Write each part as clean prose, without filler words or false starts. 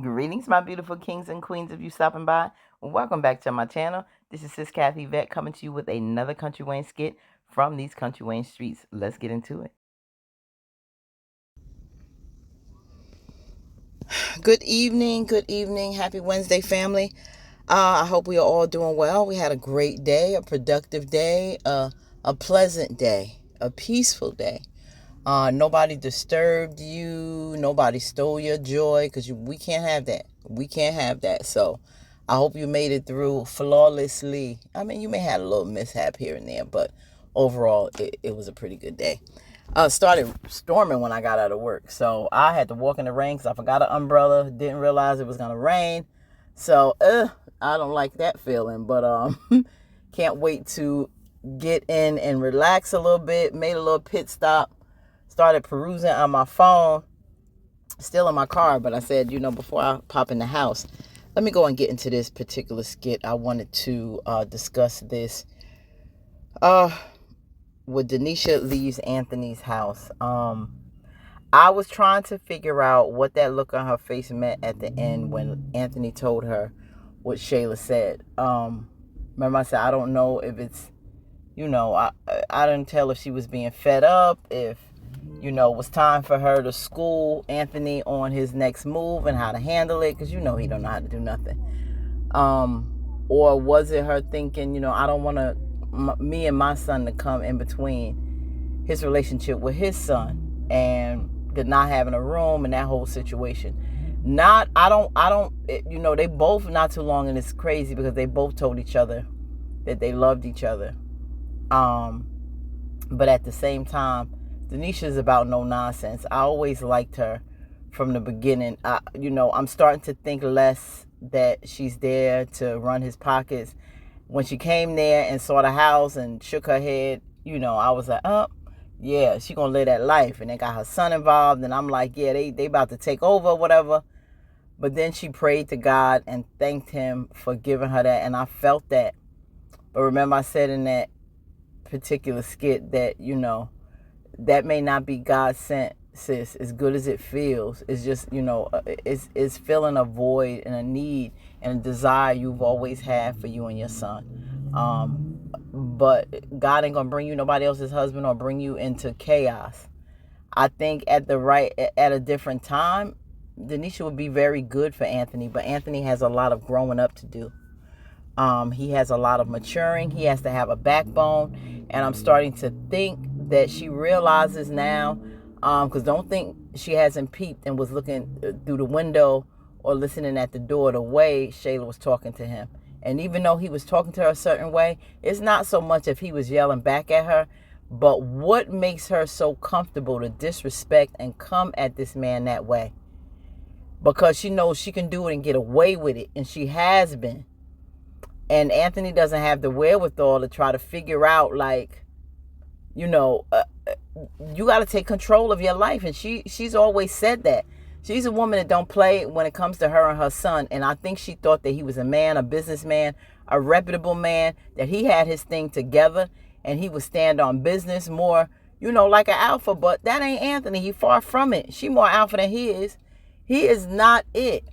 Greetings, my beautiful kings and queens of you stopping by. Welcome back to my channel. This is Sis Kathy Vet coming to you with another Country Wayne skit from these Country Wayne streets. Let's get into it. Good evening, good evening. Happy Wednesday, family. I hope we are all doing well. We had a great day, a productive day, a pleasant day, a peaceful day. Nobody disturbed you. Nobody stole your joy because we can't have that. We can't have that. So I hope you made it through flawlessly. I mean, you may have a little mishap here and there, but overall, it was a pretty good day. Started storming when I got out of work. So I had to walk in the rain because I forgot an umbrella. Didn't realize it was going to rain. So I don't like that feeling. But can't wait to get in and relax a little bit. Made a little pit stop. Started perusing on my phone, still in my car, but I said, before I pop in the house, let me go and get into this particular skit. I wanted to discuss this with Denisha leaves Anthony's house. I was trying to figure out what that look on her face meant at the end when Anthony told her what Shayla said. Remember I said, I don't know if it's, I didn't tell if she was being fed up, if it was time for her to school Anthony on his next move and how to handle it, because he don't know how to do nothing. Or was it her thinking, I don't want me and my son to come in between his relationship with his son and the not having a room and that whole situation. They both not too long, and it's crazy because they both told each other that they loved each other. But at the same time, Denisha's about no nonsense. I always liked her from the beginning. I'm starting to think less that she's there to run his pockets. When she came there and saw the house and shook her head, I was like, yeah, she gonna live that life. And they got her son involved, and I'm like, yeah, they about to take over, whatever. But then she prayed to God and thanked him for giving her that, and I felt that. But remember I said in that particular skit that, that may not be God sent, sis, as good as it feels. It's just, it's filling a void and a need and a desire you've always had for you and your son. But God ain't gonna bring you nobody else's husband or bring you into chaos. I think at a different time, Denisha would be very good for Anthony, but Anthony has a lot of growing up to do. He has a lot of maturing. He has to have a backbone. And I'm starting to think that she realizes now, because don't think she hasn't peeped and was looking through the window or listening at the door the way Shayla was talking to him. And even though he was talking to her a certain way, it's not so much if he was yelling back at her, but what makes her so comfortable to disrespect and come at this man that way? Because she knows she can do it and get away with it, and she has been. And Anthony doesn't have the wherewithal to try to figure out, like, you got to take control of your life. And she's always said that. She's a woman that don't play when it comes to her and her son. And I think she thought that he was a man, a businessman, a reputable man, that he had his thing together and he would stand on business more, like an alpha. But that ain't Anthony. He far from it. She more alpha than he is. He is not it.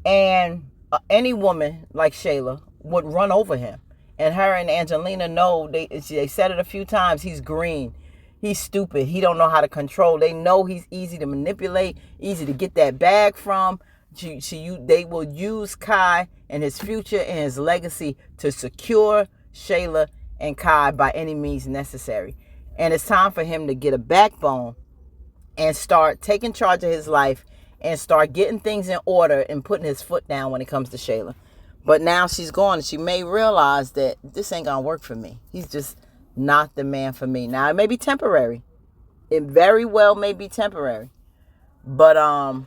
And any woman like Shayla would run over him. And her and Angelina know, they said it a few times, he's green. He's stupid. He don't know how to control. They know he's easy to manipulate, easy to get that bag from. They will use Kai and his future and his legacy to secure Shayla and Kai by any means necessary. And it's time for him to get a backbone and start taking charge of his life and start getting things in order and putting his foot down when it comes to Shayla. But now she's gone, and she may realize that this ain't gonna work for me. He's just not the man for me. Now, it may be temporary. It very well may be temporary. But I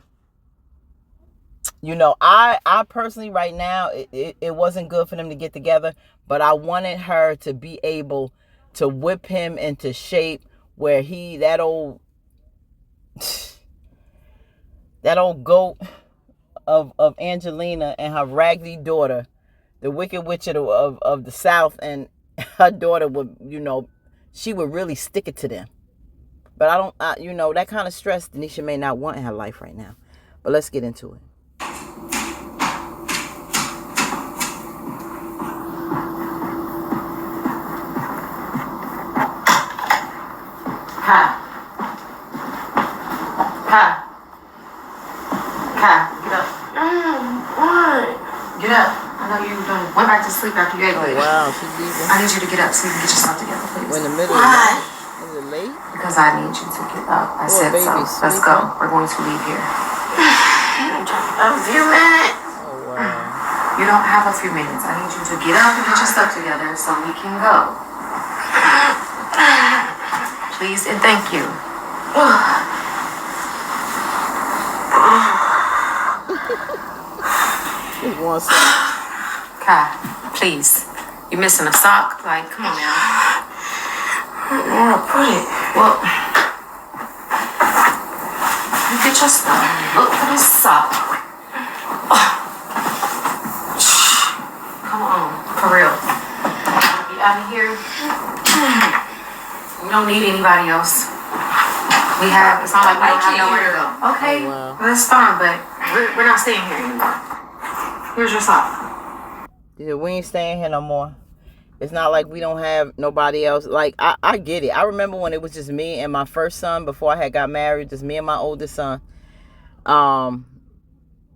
personally right now, it wasn't good for them to get together, but I wanted her to be able to whip him into shape where that old goat of Angelina and her raggedy daughter, the Wicked Witch of the South, and her daughter would, she would really stick it to them. But that kind of stress Denisha may not want in her life right now. But let's get into it. Kai. Get up. What? Get up. I know you went back to sleep after you ate late. Wow, she's leaving. I need you to get up so you can get yourself together, please. We're in the middle of the night. Is it late? Because I need you to get up. I said baby, so. Let's go. We're going to leave here. A few minutes. Oh, wow. You don't have a few minutes. I need you to get up and get your stuff together so we can go. Please and thank you. Just one second. Kai, please. You're missing a sock. Like, come on now. I don't know where to put it. Well, you get your stuff. Look for this sock. Come on, for real. Get out of here. We don't need anybody else. It's not like we don't have nowhere to go. Okay, Oh, wow. that's fine, but we're not staying here anymore. Here's your sock. Yeah, we ain't staying here no more. It's not like we don't have nobody else. Like, I get it. I remember when it was just me and my first son before I had got married, just me and my oldest son.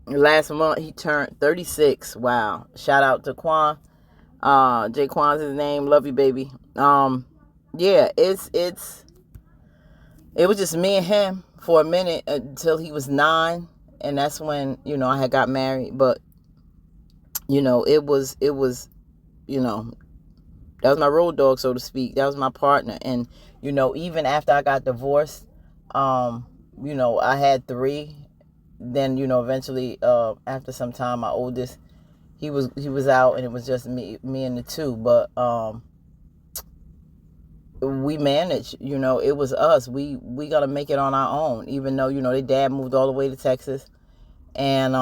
Last month he turned 36. Wow. Shout out to Quan. Jaquan's his name. Love you, baby. Yeah, it was just me and him for a minute until he was 9, and that's when, I had got married. But it was that was my road dog, so to speak. That was my partner. And even after I got divorced, I had 3. Then eventually after some time, my oldest, he was out, and it was just me and the 2. But we managed. It was us. We gotta make it on our own, even though their dad moved all the way to Texas, and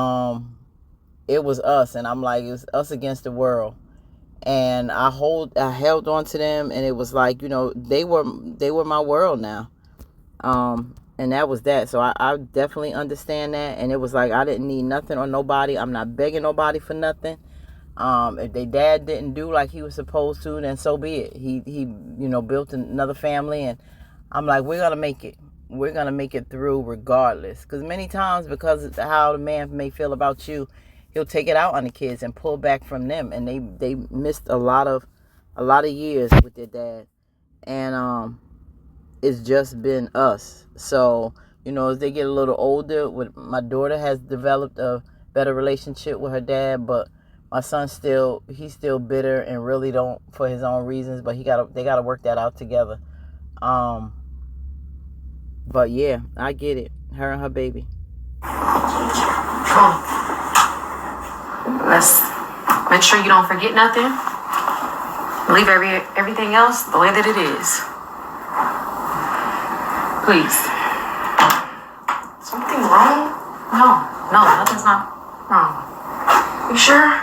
it was us. And I'm like, it was us against the world. And I held on to them, and it was like, they were my world now. And that was that. So I definitely understand that. And it was like, I didn't need nothing or nobody. I'm not begging nobody for nothing. If their dad didn't do like he was supposed to, then so be it. He built another family, and I'm like, we're gonna make it. We're gonna make it through regardless. Because many times, because of how the man may feel about you, he'll take it out on the kids and pull back from them. And they missed a lot of years with their dad. And it's just been us. So, as they get a little older, my daughter has developed a better relationship with her dad, but my son he's still bitter and really don't, for his own reasons, but they gotta work that out together. But yeah, I get it. Her and her baby. Come on. Let's make sure you don't forget nothing. Leave everything else the way that it is. Please. Something wrong? No, nothing's not wrong. You sure?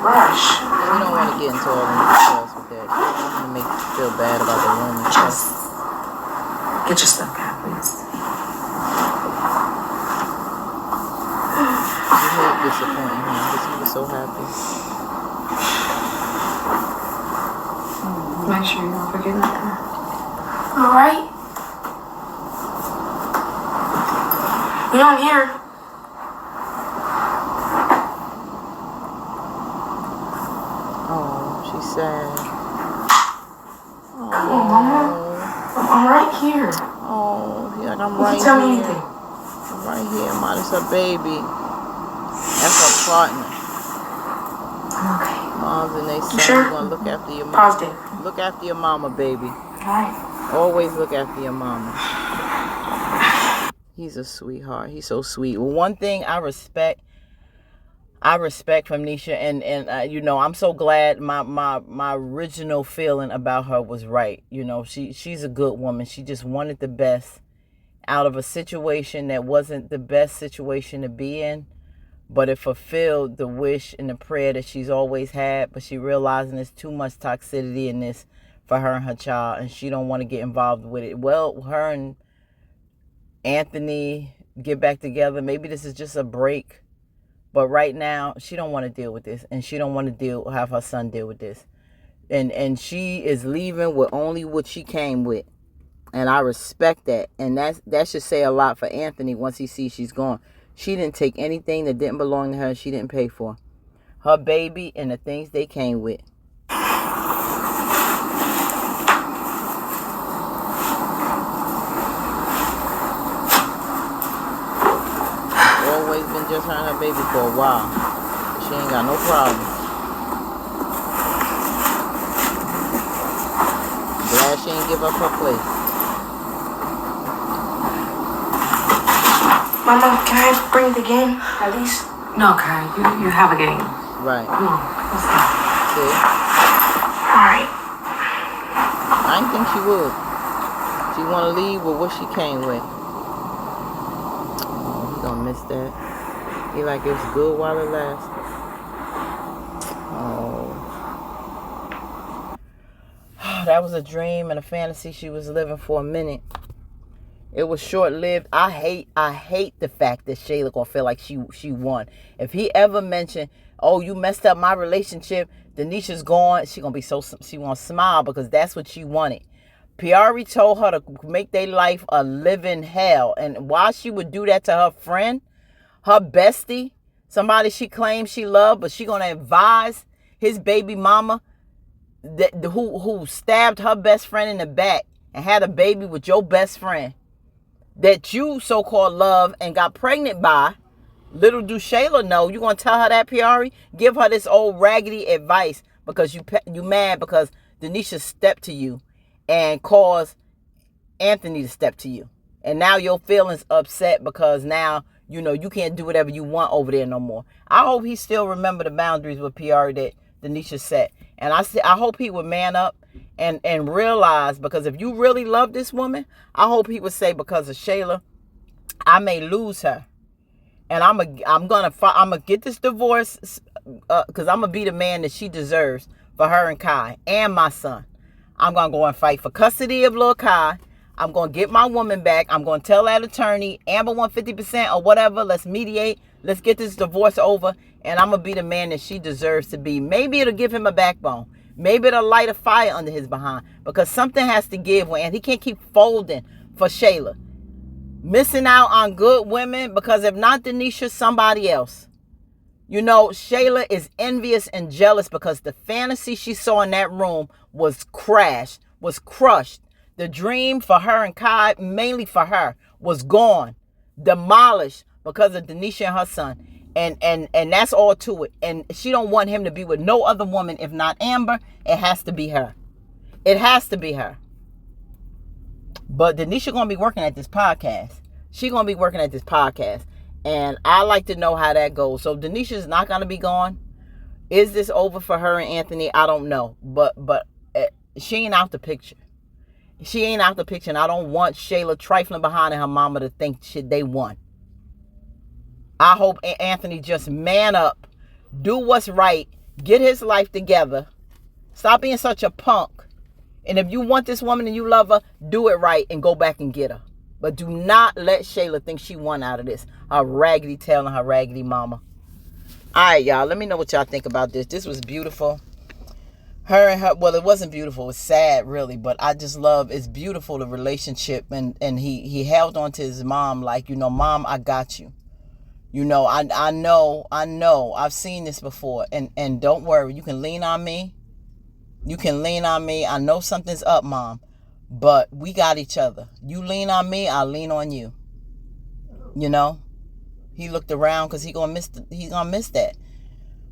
Rush. We don't want to get into all the details with that. We don't want to make you feel bad about the room and stuff. Just get your stuff out, please. You hate disappointing him because he was so happy. Make sure you don't forget nothing. All right. You know I'm here. Oh, she's sad. Come on, Mama. I'm right here. Oh, yeah, I'm You right can tell me here. anything. I'm right here, Mom. It's her baby. That's her partner. I'm okay. Moms and they say, sure? you're going to look after your mama. Positive. Look after your mama, baby. All right. Always look after your mama. He's a sweetheart. He's so sweet. Well, one thing I respect from Nisha, and I'm so glad my original feeling about her was right. She's a good woman. She just wanted the best out of a situation that wasn't the best situation to be in, but it fulfilled the wish and the prayer that she's always had. But she realizing there's too much toxicity in this for her and her child, and she don't want to get involved with it. Well, her and Anthony get back together. Maybe this is just a break, but right now she don't want to deal with this, and she don't want to have her son deal with this. And she is leaving with only what she came with. And I respect that. And that should say a lot for Anthony once he sees she's gone. She didn't take anything that didn't belong to her. She didn't pay for. Her baby and the things they came with. Always been just her and her baby for a while. She ain't got no problem. Glad she ain't give up her place. Mama, can I bring the game at least? No, Kai, you have a game. Right. Come on, let's go. See? Alright. I didn't think she would. She want to leave with what she came with. Oh, he gonna miss that. He like it was good while it lasted. Oh. That was a dream and a fantasy she was living for a minute. It was short-lived. I hate the fact that Shayla gonna feel like she won. If he ever mentioned, oh, you messed up my relationship, Denisha's gone, she gonna be she gonna smile because that's what she wanted. Piari told her to make their life a living hell. And why she would do that to her friend, her bestie, somebody she claims she loved, but she gonna advise his baby mama who stabbed her best friend in the back and had a baby with your best friend that you so-called love and got pregnant by. Little do Shayla know. You gonna tell her that, Piari? Give her this old raggedy advice because you mad because Denisha stepped to you and caused Anthony to step to you. And now your feelings upset because now, you can't do whatever you want over there no more. I hope he still remember the boundaries with Piari that Denisha set. And I hope he would man up and realize, because if you really love this woman, I hope he would say, because of Shayla, I may lose her. And I'm gonna get this divorce because I'm gonna be the man that she deserves for her and Kai and my son. I'm gonna go and fight for custody of little Kai. I'm gonna get my woman back. I'm gonna tell that attorney, Amber want 50% or whatever. Let's mediate. Let's get this divorce over. And I'm gonna be the man that she deserves to be. Maybe it'll give him a backbone. Maybe it'll light a fire under his behind, because something has to give, and he can't keep folding for Shayla. Missing out on good women, because if not Denisha, somebody else. Shayla is envious and jealous because the fantasy she saw in that room was crushed. The dream for her and Kai, mainly for her, was gone, demolished because of Denisha and her son. And that's all to it. And she don't want him to be with no other woman. If not Amber, it has to be her. It has to be her. But Denisha gonna be working at this podcast. She gonna be working at this podcast. And I like to know how that goes. So Denisha's not gonna be gone. Is this over for her and Anthony? I don't know. But she ain't out the picture. She ain't out the picture. And I don't want Shayla trifling behind her mama to think they won. I hope Anthony just man up, do what's right, get his life together, stop being such a punk. And if you want this woman and you love her, do it right and go back and get her. But do not let Shayla think she won out of this. Her raggedy tail and her raggedy mama. All right, y'all. Let me know what y'all think about this. This was beautiful. Her and her, well, it wasn't beautiful. It was sad, really. But I just love, it's beautiful, the relationship. And he held on to his mom like, Mom, I got you. I know. I've seen this before. And don't worry. You can lean on me. I know something's up, Mom. But we got each other. You lean on me, I'll lean on you. He looked around because he's gonna miss that.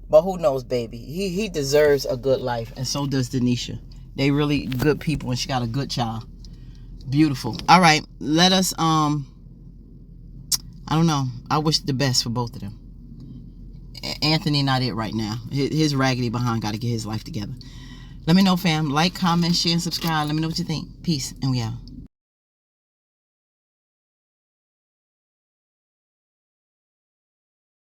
But who knows, baby? He deserves a good life, and so does Denisha. They really good people, and she got a good child. Beautiful. All right, let us I don't know. I wish the best for both of them. Anthony not it right now. His raggedy behind got to get his life together. Let me know, fam. Like, comment, share, and subscribe. Let me know what you think. Peace, and we out.